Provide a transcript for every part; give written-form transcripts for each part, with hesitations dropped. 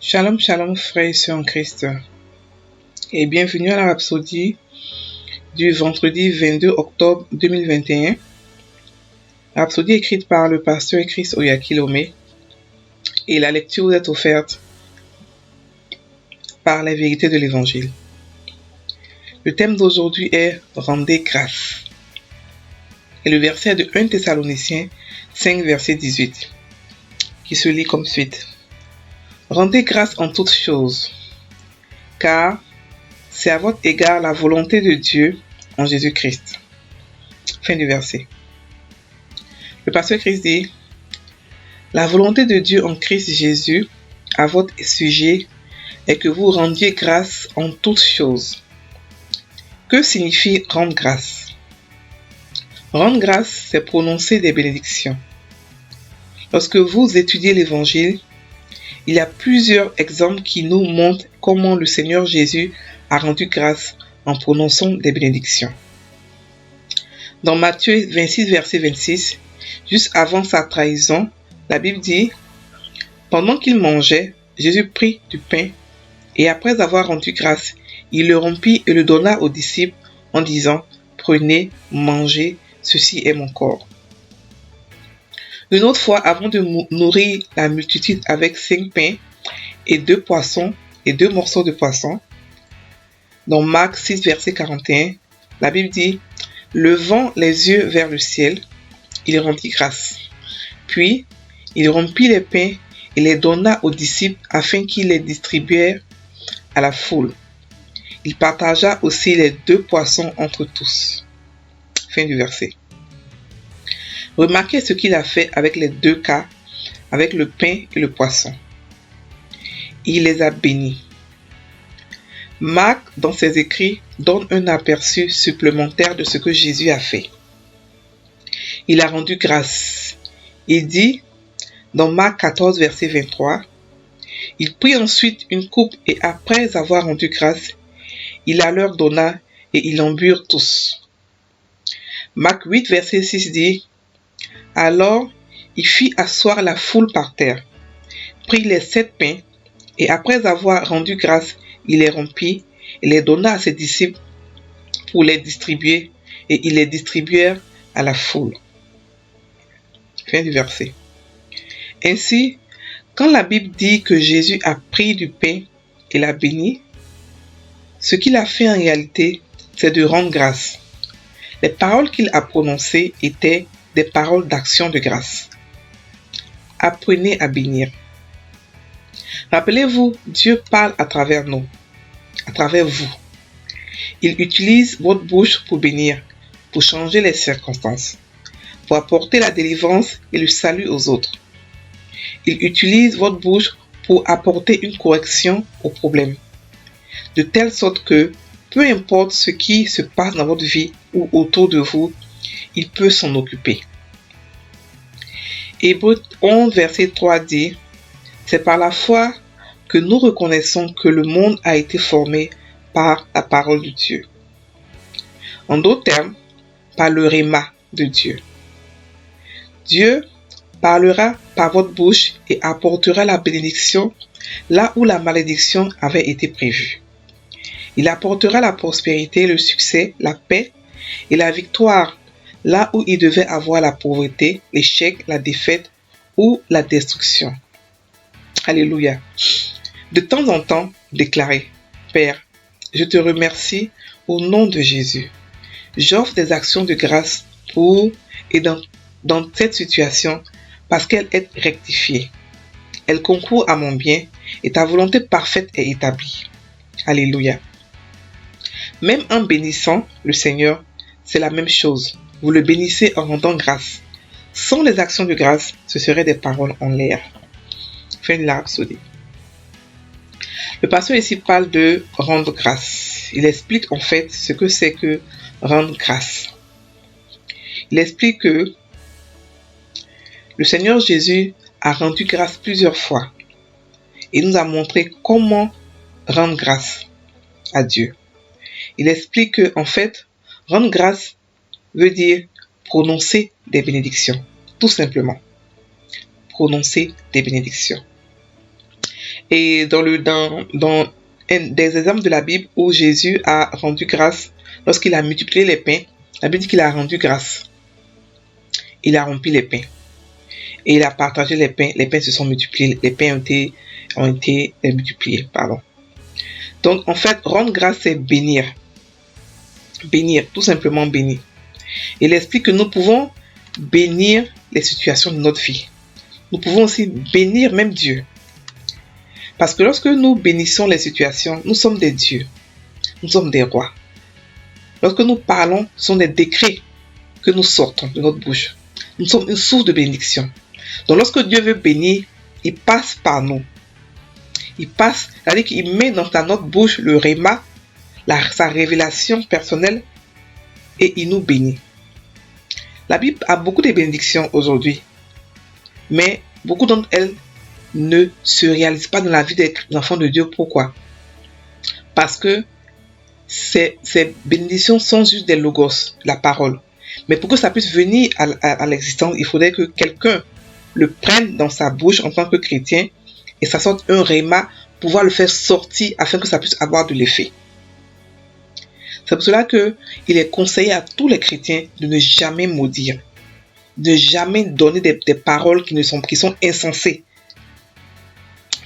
Shalom, shalom, frères et sœurs en Christ, et bienvenue à la Rhapsodie du vendredi 22 octobre 2021. Rhapsodie écrite par le pasteur Chris Oyakilome, et la lecture vous est offerte par la vérité de l'Évangile. Le thème d'aujourd'hui est « Rendez grâce ». Et le verset de 1 Thessaloniciens 5, verset 18, qui se lit comme suite. Rendez grâce en toutes choses, car c'est à votre égard la volonté de Dieu en Jésus-Christ. Fin du verset. Le pasteur Christ dit, la volonté de Dieu en Christ Jésus à votre sujet est que vous rendiez grâce en toutes choses. Que signifie rendre grâce? Rendre grâce, c'est prononcer des bénédictions. Lorsque vous étudiez l'Évangile, il y a plusieurs exemples qui nous montrent comment le Seigneur Jésus a rendu grâce en prononçant des bénédictions. Dans Matthieu 26, verset 26, juste avant sa trahison, la Bible dit, « Pendant qu'il mangeait, Jésus prit du pain, et après avoir rendu grâce, il le rompit et le donna aux disciples en disant, « Prenez, mangez, ceci est mon corps. » Une autre fois, avant de nourrir la multitude avec 5 pains et 2 poissons et 2 morceaux de poisson, dans Marc 6, verset 41, la Bible dit, « Levant les yeux vers le ciel, il rendit grâce. Puis, il rompit les pains et les donna aux disciples afin qu'ils les distribuèrent à la foule. Il partagea aussi les 2 poissons entre tous. » Fin du verset. Remarquez ce qu'il a fait avec les 2 cas, avec le pain et le poisson. Il les a bénis. Marc, dans ses écrits, donne un aperçu supplémentaire de ce que Jésus a fait. Il a rendu grâce. Il dit, dans Marc 14, verset 23, « Il prit ensuite une coupe et après avoir rendu grâce, il la leur donna et ils en burent tous. » Marc 8, verset 6 dit, « Alors, il fit asseoir la foule par terre, prit les 7 pains, et après avoir rendu grâce, il les rompit et les donna à ses disciples pour les distribuer, et ils les distribuèrent à la foule. » Fin du verset. Ainsi, quand la Bible dit que Jésus a pris du pain et l'a béni, ce qu'il a fait en réalité, c'est de rendre grâce. Les paroles qu'il a prononcées étaient des paroles d'action de grâce. Apprenez à bénir. Rappelez-vous, Dieu parle à travers nous, à travers vous. Il utilise votre bouche pour bénir, pour changer les circonstances, pour apporter la délivrance et le salut aux autres. Il utilise votre bouche pour apporter une correction au problème, de telle sorte que, peu importe ce qui se passe dans votre vie ou autour de vous, il peut s'en occuper. Hébreux 11, verset 3 dit, « C'est par la foi que nous reconnaissons que le monde a été formé par la parole de Dieu. » En d'autres termes, par le réma de Dieu. Dieu parlera par votre bouche et apportera la bénédiction là où la malédiction avait été prévue. Il apportera la prospérité, le succès, la paix et la victoire là où il devait avoir la pauvreté, l'échec, la défaite ou la destruction. Alléluia. De temps en temps, déclarez, « Père, je te remercie au nom de Jésus. J'offre des actions de grâce pour et dans cette situation parce qu'elle est rectifiée. Elle concourt à mon bien et ta volonté parfaite est établie. » Alléluia. Même en bénissant le Seigneur, c'est la même chose. Vous le bénissez en rendant grâce. Sans les actions de grâce, ce seraient des paroles en l'air. Fin de la Rhapsodie. Le pasteur ici parle de rendre grâce. Il explique en fait ce que c'est que rendre grâce. Il explique que le Seigneur Jésus a rendu grâce plusieurs fois et nous a montré comment rendre grâce à Dieu. Il explique que, en fait, rendre grâce veut dire prononcer des bénédictions, tout simplement. Prononcer des bénédictions. Et dans un des exemples de la Bible où Jésus a rendu grâce, lorsqu'il a multiplié les pains, la Bible dit qu'il a rendu grâce. Il a rempli les pains. Et il a partagé les pains se sont multipliés, les pains ont été multipliés. Pardon. Donc en fait, rendre grâce, c'est bénir. Bénir, tout simplement bénir. Il explique que nous pouvons bénir les situations de notre vie. Nous pouvons aussi bénir même Dieu. Parce que lorsque nous bénissons les situations, nous sommes des dieux. Nous sommes des rois. Lorsque nous parlons, ce sont des décrets que nous sortons de notre bouche. Nous sommes une source de bénédiction. Donc lorsque Dieu veut bénir, il passe par nous. Il passe, c'est-à-dire qu'il met dans notre bouche le réma, sa révélation personnelle, et il nous bénit. La Bible a beaucoup de bénédictions aujourd'hui, mais beaucoup d'entre elles ne se réalisent pas dans la vie des enfants de Dieu. Pourquoi? Parce que ces bénédictions sont juste des logos, la parole. Mais pour que ça puisse venir à l'existence, il faudrait que quelqu'un le prenne dans sa bouche en tant que chrétien et ça sorte un réma, pouvoir le faire sortir afin que ça puisse avoir de l'effet. C'est pour cela qu'il est conseillé à tous les chrétiens de ne jamais maudire, de jamais donner des paroles qui sont insensées,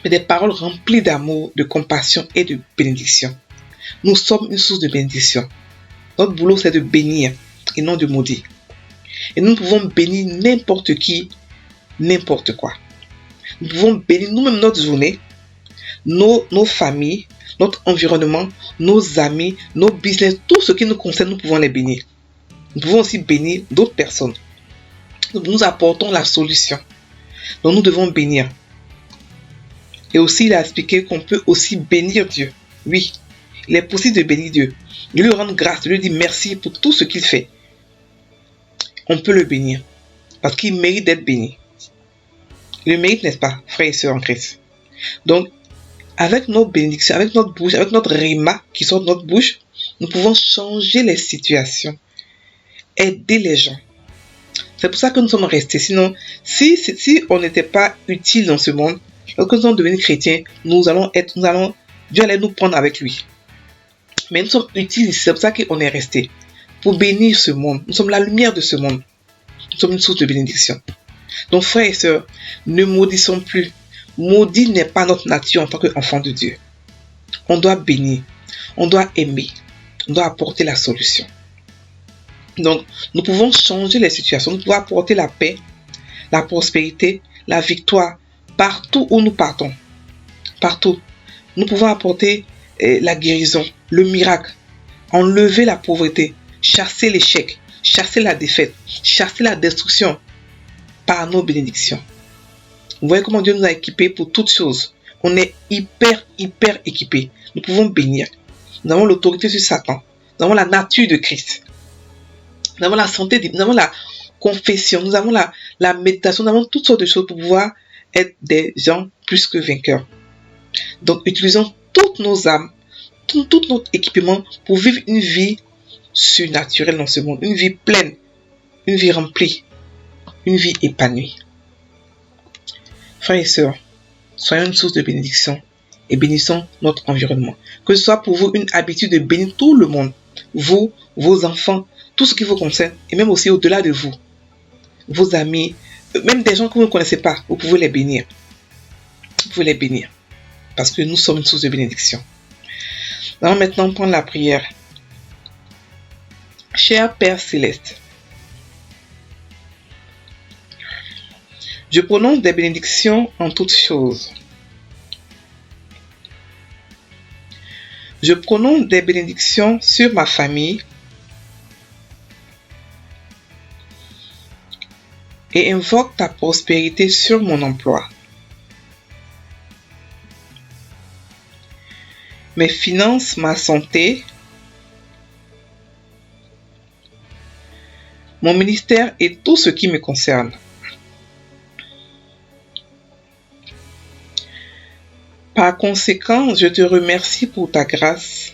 mais des paroles remplies d'amour, de compassion et de bénédiction. Nous sommes une source de bénédiction. Notre boulot, c'est de bénir et non de maudire. Et nous pouvons bénir n'importe qui, n'importe quoi. Nous pouvons bénir nous-mêmes notre journée, nos familles, notre environnement, nos amis, nos business, tout ce qui nous concerne, nous pouvons les bénir. Nous pouvons aussi bénir d'autres personnes. Nous apportons la solution. Donc nous devons bénir. Et aussi, il a expliqué qu'on peut aussi bénir Dieu. Oui, il est possible de bénir Dieu. De lui rendre grâce, de lui dire merci pour tout ce qu'il fait. On peut le bénir. Parce qu'il mérite d'être béni. Il le mérite, n'est-ce pas, frères et sœurs en Christ? Donc, avec nos bénédictions, avec notre bouche, avec notre réma qui sort de notre bouche, nous pouvons changer les situations. Aider les gens. C'est pour ça que nous sommes restés. Sinon, si on n'était pas utile dans ce monde, lorsque nous sommes devenus chrétiens, Dieu allait nous prendre avec lui. Mais nous sommes utiles ici, c'est pour ça qu'on est restés. Pour bénir ce monde. Nous sommes la lumière de ce monde. Nous sommes une source de bénédiction. Donc frères et sœurs, ne maudissons plus. Maudit n'est pas notre nature en tant qu'enfant de Dieu. On doit bénir. On doit aimer. On doit apporter la solution. Donc, nous pouvons changer les situations. Nous pouvons apporter la paix, la prospérité, la victoire partout où nous partons. Partout. Nous pouvons apporter la guérison, le miracle, enlever la pauvreté, chasser l'échec, chasser la défaite, chasser la destruction par nos bénédictions. Vous voyez comment Dieu nous a équipés pour toutes choses. On est hyper équipés. Nous pouvons bénir. Nous avons l'autorité sur Satan. Nous avons la nature de Christ. Nous avons la santé, nous avons la confession, nous avons la méditation, nous avons toutes sortes de choses pour pouvoir être des gens plus que vainqueurs. Donc, utilisons toutes nos âmes, tout notre équipement pour vivre une vie surnaturelle dans ce monde, une vie pleine, une vie remplie, une vie épanouie. Frères et sœurs, soyons une source de bénédiction et bénissons notre environnement. Que ce soit pour vous une habitude de bénir tout le monde, vous, vos enfants, tout ce qui vous concerne, et même aussi au-delà de vous, vos amis, même des gens que vous ne connaissez pas, vous pouvez les bénir. Vous pouvez les bénir, parce que nous sommes une source de bénédiction. Nous allons maintenant prendre la prière. Cher Père Céleste, je prononce des bénédictions en toutes choses. Je prononce des bénédictions sur ma famille et invoque ta prospérité sur mon emploi. Mes finances, ma santé, mon ministère et tout ce qui me concerne. Par conséquent, je te remercie pour ta grâce,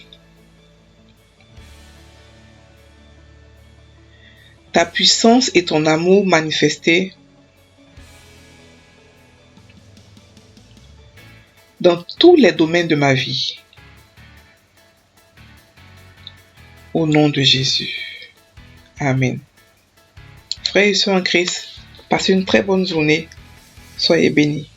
ta puissance et ton amour manifestés dans tous les domaines de ma vie. Au nom de Jésus. Amen. Frères et sœurs en Christ, passez une très bonne journée. Soyez bénis.